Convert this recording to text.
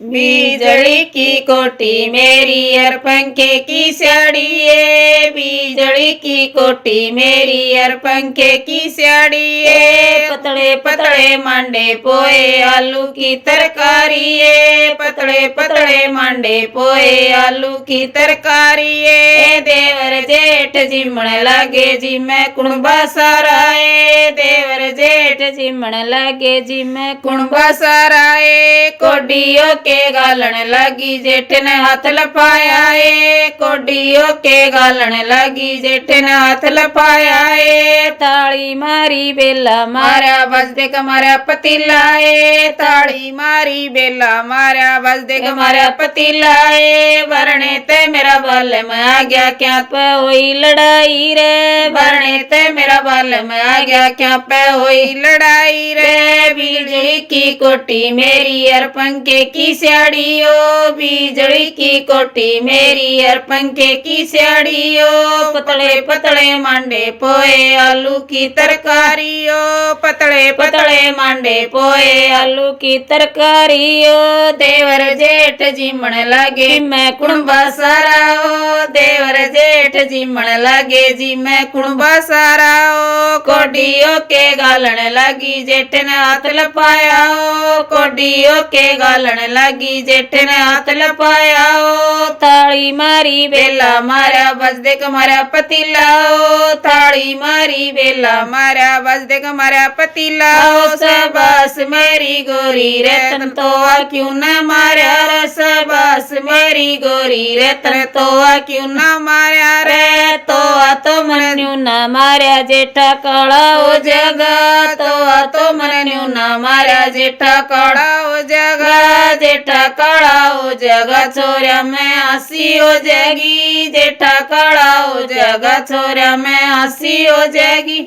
बिजली की कोठी मेरी और पंखे की साड़ी है, बिजली की कोठी मेरी और पंखे की साड़ी है। पतले पतले मांडे पोए आलू की तरकारी है, पतले पतले मांडे पोए आलू की तरकारी है। देवर जेठ जिमण लागे जी मैं कुणबा सारा है, देवर जेठ जिमण लागे जी मैं कुणबा सारा है। कोडियों के गालन लगी जेठ ने हाथ लपाया है, कोडियों के गालन लगी जेठ ने हाथ लपाया है। ताली मारी बेला मारा बज देख मारा पतीला है, ताली मारी बेला मारा बज देख मारा पतीला है। वरने ते मेरा बाल में आ गया क्या पे हुई लड़ाई रे, वरने ते मेरा बाल में आ गया क्या पे हुई लड़ाई रे। बिजली की कोठी मेरी और पंखे की साड़ी ओ, बिजली की कोठी मेरी और पंखे की साड़ी ओ। पतले पतले मांडे पोए आलू की तरकारी ओ, पतले पतले मांडे पोए आलू की तरकारी ओ। देवर जेठ जिमण लागे मैं कुणबा सारा ओ, देवर जेठ जिमण लागे जी मैं कुणबा सारा ओ। कोडियों के गालन लगी जेठ ने हाथ लपाया ओ, कोडियों के गालन लगी जेठ ने हाथ लपाया ओ। ताली मारी बेला मारा बज देख मारा पतीला ओ, ताली मारी बेला मारा बज देख मारा पतीला ओ। सबस मेरी गोरी रे तन तो क्यों न मारा रे, सबस मेरी गोरी रे तन तो क्यों न मारा रे। तो मन न्यू न मारा जेठा काला ओ जगा, तो मन न्यू न मारा जेठा काला ओ जगा, जेठा काला ओ जगा छोरा मैं हंसी हो जाएगी, जेठा काला ओ जगा छोरा मैं हंसी हो जाएगी।